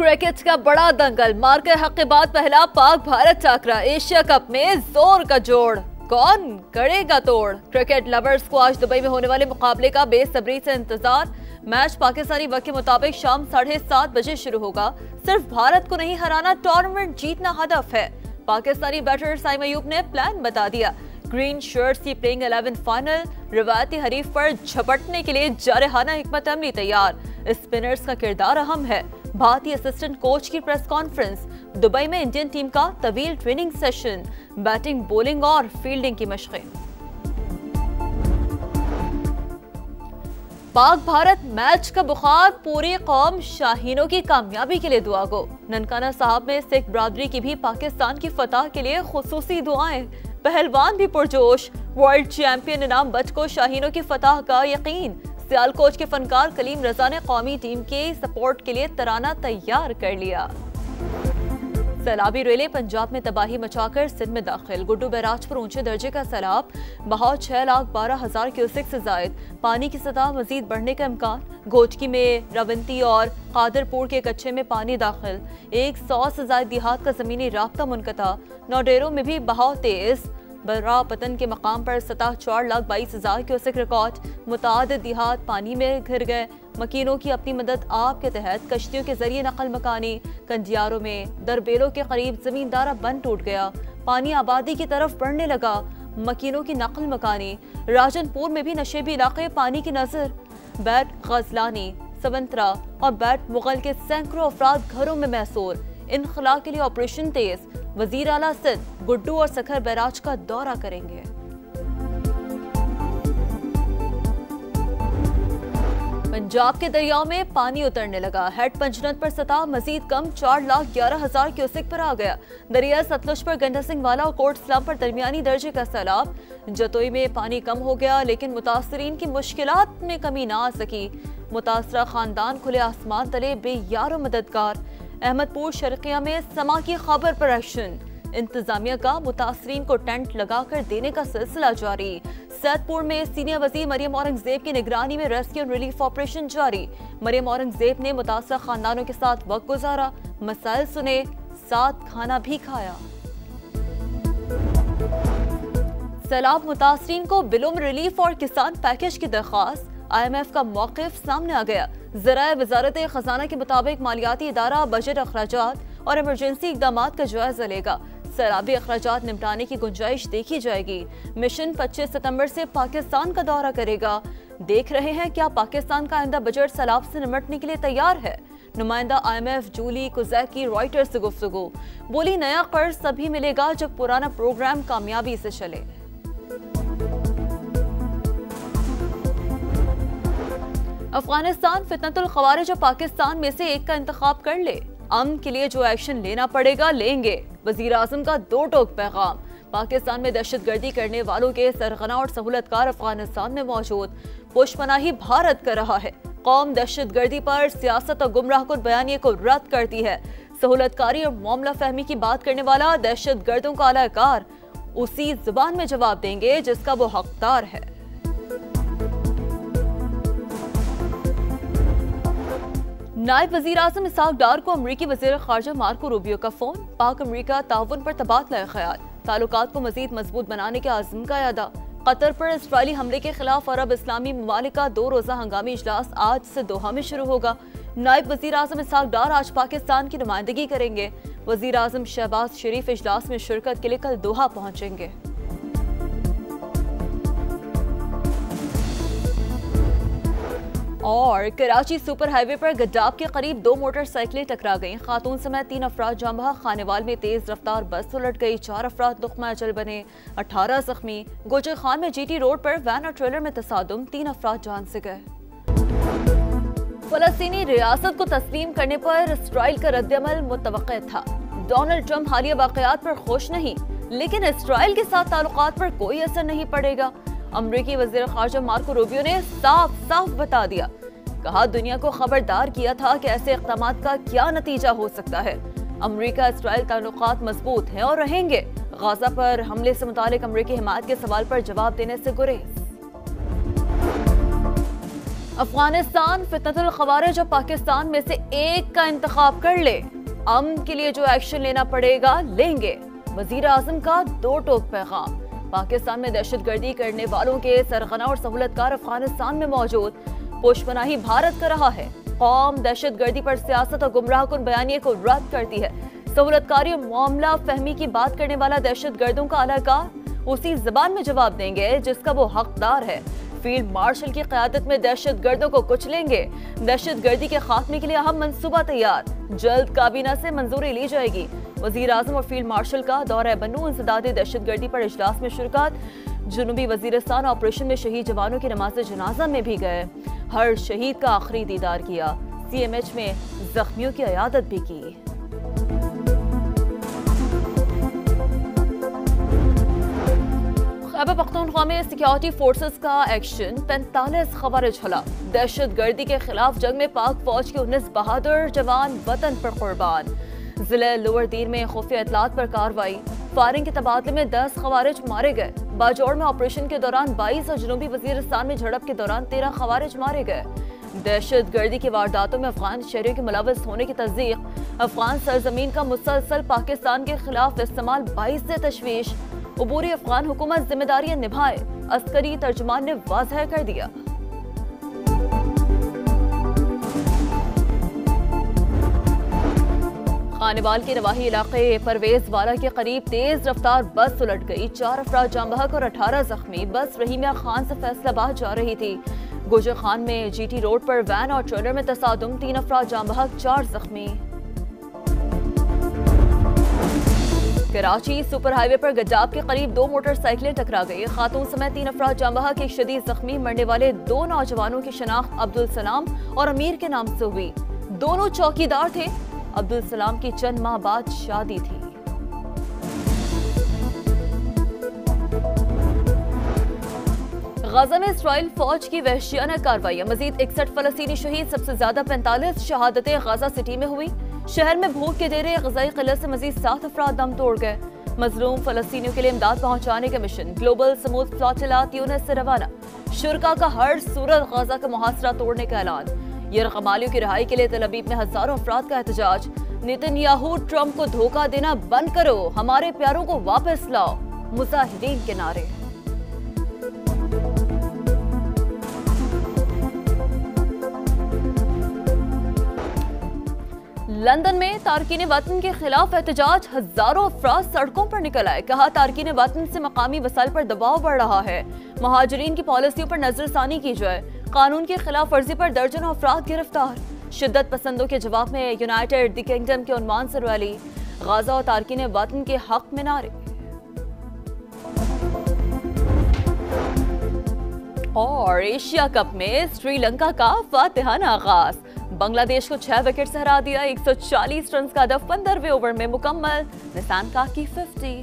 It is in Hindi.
क्रिकेट का बड़ा दंगल, मार्के हक के बाद पहला पाक भारत टाकरा। एशिया कप में जोर का जोड़, कौन करेगा तोड़। क्रिकेट लवर्स को आज दुबई में होने वाले मुकाबले का बेसब्री से इंतजार। मैच पाकिस्तानी वक्त के मुताबिक शाम 7:30 बजे शुरू होगा। सिर्फ भारत को नहीं हराना, टूर्नामेंट जीतना हदफ है। पाकिस्तानी बैटर साइम अयूब ने प्लान बता दिया। ग्रीन शर्ट्स की प्लेइंग 11 फाइनल, रिवायती हरीफ पर झपटने के लिए जारहाना हिकमत अमली तैयार। स्पिनर्स का किरदार अहम है। भारतीय असिस्टेंट कोच की प्रेस कॉन्फ्रेंस, दुबई में इंडियन टीम का तवील ट्रेनिंग सेशन, बैटिंग, बॉलिंग और फील्डिंग की मशक़ें। पाक भारत मैच का बुखार, पूरी कौम शाहीनों की कामयाबी के लिए दुआ गो। ननकाना साहब में सिख बरादरी की भी पाकिस्तान की फतह के लिए खुसूसी दुआएं। पहलवान भी पुरजोश, वर्ल्ड चैंपियन इनाम बट को शाहीनों की फतह का यकीन। सियालकोट के फनकार कलीम रजा ने कौमी टीम के सपोर्ट के लिए तराना तैयार कर लिया। सैलाबी रेले पंजाब में तबाही मचाकर सिंध में दाखिल। गुड्डू बैराज पर ऊंचे दर्जे का सैलाब, बहाव 6,12,000 क्यूसेक से जायद। पानी की सतह मजीद बढ़ने का इम्कान। घोटकी में रवंती और कादरपुर के कच्चे में पानी दाखिल। 100 से ज्यादा देहात का जमीनी राब्ता मुनक़ता। नौडेरों में भी बहाव तेज। बर्रा पतन के मकाम पर सतह 4,22,000 क्यूसेक रिकॉर्ड। मुतादिद देहात पानी में घिर गए। मकीनों की अपनी मदद आप के तहत कश्तियों के जरिए नकल मकानी। कंडियारों में दरबेलों के करीब जमींदारा बंद टूट गया। पानी आबादी की तरफ बढ़ने लगा। मकीनों की नकल मकानी। राजनपुर में भी नशेबी इलाके पानी की नजर। बैट गजलानी, सवंतरा और बैट मुगल के सैकड़ों अफराद घरों में महसूर। इनखला के लिए ऑपरेशन तेज। वजीर आला सिंध गुड्डू और सखर बैराज का दौरा करेंगे। पंजाब के दरियाओं में पानी उतरने लगा। हेड पंचनद पर सतह मजीद कम 4,11,000 क्यूसेक पर आ गया। दरिया सतलुज पर गंडा सिंह वाला और कोट इस्लाम पर दरमियानी दर्जे का सैलाब। जतोई में पानी कम हो गया, लेकिन मुतासरीन की मुश्किलात में कमी ना आ सकी। मुतासरा खानदान खुले आसमान तले बेयारो मददगार। अहमदपुर शर्किया में समा की खबर पर एक्शन। इंतजामिया का मुतासरीन को टेंट लगाकर देने का सिलसिला जारी। सैदपुर में सीनियर वजीर मरियम औरंगजेब की निगरानी में रेस्क्यू एंड रिलीफ ऑपरेशन जारी। मरियम औरंगजेब ने मुतासरा खानदानों के साथ वक्त गुजारा, मसाइल सुने, साथ खाना भी खाया। सैलाब मुतासरीन को बिलों में रिलीफ और किसान पैकेज की दरख्वास्त। IMF का मौक़िफ़ सामने आ गया। ज़राए वज़ारत ख़जाना के मुताबिक मालियाती इदारा बजट अखराजात और इमरजेंसी इक़दामात का जायजा लेगा। सैलाबी अखराजात निपटाने की गुंजाइश देखी जाएगी। मिशन 25 सितंबर से पाकिस्तान का दौरा करेगा। देख रहे हैं क्या पाकिस्तान का आइंदा बजट सैलाब से निपटने के लिए तैयार है। नुमाइंदा IMF जूली कुजैकी रॉयटर्स से गुफ्तगू। बोली, नया कर्ज तभी मिलेगा जब पुराना प्रोग्राम कामयाबी से चले। अफगानिस्तान फितनतुल ख़वारिज और पाकिस्तान में से एक का इंतखाब कर ले। अमन के लिए जो एक्शन लेना पड़ेगा लेंगे। वज़ीर आज़म का दो टोक पैगाम। पाकिस्तान में दहशतगर्दी करने वालों के सरगना और सहूलतकार अफगानिस्तान में मौजूद। पुशपनाही भारत कर रहा है। कौम दहशतगर्दी पर सियासत और गुमराहकुन बयानिए को रद्द करती है। सहूलतकारी और मामला फहमी की बात करने वाला दहशतगर्दों का अलाकार उसी जुबान में जवाब देंगे जिसका वो हकदार है। नायब वजीर आज़म इसहाक डार को अमरीकी वज़ीर ख़ारजा मार्को रूबियो का फोन। पाक अमरीका ताउन पर तबादला ख्याल। ताल्लुकात को मजीद मजबूत बनाने के आज़म का अदा। कतर पर इसराइली हमले के खिलाफ अरब इस्लामी ममालिक का 2 रोज़ा हंगामी इजलास आज से दोहा में शुरू होगा। नायब वज़ीर आज़म इसहाक डार आज पाकिस्तान की नुमाइंदगी करेंगे। वज़ीर आज़म शहबाज शरीफ इजलास में शिरकत के लिए कल दोहा पहुंचेंगे। और कराची सुपर हाईवे पर गड्डाब के करीब 2 मोटरसाइकिलें टकरा गईं। खातून समेत 3 अफराद जाँ बहक। खानेवाल में तेज रफ्तार बस उलट गई। 4 अफराद लुक़मा अजल बने, 18 जख्मी। गोजर खान में GT रोड पर वैन और ट्रेलर में तसादुम, 3 अफराद जान से गए। फलस्तीनी रियासत को तस्लीम करने पर इसराइल का रद्दअमल मुतवक्के था। डोनाल्ड ट्रंप हालिया वाक़यात पर खुश नहीं, लेकिन इसराइल के साथ ताल्लुकात पर कोई असर नहीं पड़ेगा। अमरीकी वज़ीर ख़ारजा मार्को रूबियो ने साफ साफ बता दिया। कहा, दुनिया को खबरदार किया था कि ऐसे इक़दामात का क्या नतीजा हो सकता है। अमरीका इसराइल ताल्लुकात मजबूत हैं और रहेंगे। गाजा पर हमले से मुतालिक अमरीकी हिमायत के सवाल पर जवाब देने से गुरेज। अफगानिस्तान फितनतुल खवारिज और पाकिस्तान में से एक का इंतखाब कर ले, अमन के लिए जो एक्शन लेना पड़ेगा लेंगे। वजीर आजम का दो टोक पैगाम। पाकिस्तान में दहशतगर्दी करने वालों के सरगना और सहूलतकार अफगानिस्तान में मौजूद, पोशपनाही भारत कर रहा है। कौम दहशतगर्दी पर सियासत और गुमराहकुन बयानिए को रद्द करती है। सहूलतकारी और मामला फहमी की बात करने वाला दहशतगर्दों का अलगा उसी जबान में जवाब देंगे जिसका वो हकदार है। फील्ड मार्शल की क़यादत में दहशतगर्दों को कुचलेंगे। दहशतगर्दी के खात्मे के लिए अहम मंसूबा तैयार, जल्द काबीना से मंजूरी ली जाएगी। वजीर आजम और फील्ड मार्शल का दौरा बन्नू इंसदादी दहशतगर्दी पर इजलास में शिरकत। जुनूबी वजीरिस्तान ऑपरेशन में शहीद जवानों की नमाज जनाजा में भी गए। हर शहीद का आखिरी दीदार किया। CMH में जख्मियों की इयादत भी की। खैबर पख्तूनख्वा में सिक्योरिटी फोर्सेस का एक्शन, 45 खवारिज हलाक। दहशतगर्दी के खिलाफ जंग में पाक फौज के 19 बहादुर जवान वतन पर कुर्बान। जिले लोअर दीर में खुफिया इतलात पर कार्रवाई, फायरिंग के तबादले में 10 खवारिज मारे गए। बाजौड़ में ऑपरेशन के दौरान 22 और जनूबी वजीरिस्तान में झड़प के दौरान 13 खवारिज मारे गए। दहशतगर्दी की वारदातों में अफगान शहरियों के मुलव्वस होने की तस्दीक। अफगान सरजमीन का मुसलसल पाकिस्तान के खिलाफ इस्तेमाल 22 से तशवीश। उबूरी अफगान हुकूमत जिम्मेदारियां निभाए, अस्करी तर्जुमान ने वाज़ह कर दिया। खानेवाल के नवाही इलाके परवेज वाला के करीब तेज रफ्तार बस उलट गई। 4 अफराद जाम बहक और 18 जख्मी। बस रहीमिया खान से फैसलाबाद जा रही थी। गुजर खान में GT रोड पर वैन और ट्रेलर में तसादुम, 3 अफराद जाम बहक, 4 जख्मी। कराची सुपर हाईवे पर गजाब के करीब 2 मोटरसाइकिलें टकरा गई। खातून समेत 3 अफराद जाम बहक, एक शदीद जख्मी। मरने वाले 2 नौजवानों की शनाख्त अब्दुल सलाम और अमीर के नाम से हुई। दोनों चौकीदार थे। अब्दुल सलाम की चंद माह बाद शादी थी। गजा में इस्राइल फौज की वहशियाना कार्रवाई। मजीद 61 फलस्तीनी शहीद, सबसे ज्यादा 45 शहादतें गजा सिटी में हुई। शहर में भूख के डेरे ग़िज़ाई क़िल्लत से मजीद 7 अफराद दम तोड़ गए। मजलूम फलस्तीनियों के लिए इमदाद पहुंचाने का mission global smooth flotilla Tunis से रवाना। शुरका का हर सूरत गजा का मुहासरा तोड़ने का ऐलान। यरगमालियों की रिहाई के लिए तल अवीव में हजारों अफराद का एहतजाज। नेतन्याहू ट्रंप को धोखा देना बंद करो, हमारे प्यारों को वापस लाओ, मुजाहिदीन के नारे। लंदन में तारकीन वतन के खिलाफ एहतजाज, हजारों अफराद सड़कों पर निकल आए। कहा तारकीन वतन से मकामी वसाइल पर दबाव बढ़ रहा है, महाजरीन की पॉलिसियों पर नजरसानी की जाए। कानून की खिलाफ वर्जी पर दर्जनों अफराद गिरफ्तार। शिद्दत पसंदों के जवाब में यूनाइटेड द किंगडम के उन्वान से रैली। गाजा और तारकीन वतन के हक में नारे। और एशिया कप में श्रीलंका का फातिहाना आगाज। बांग्लादेश को 6 विकेट से हरा दिया। 140 रन का हदफ 15वें ओवर में मुकम्मल। निशान का की 50।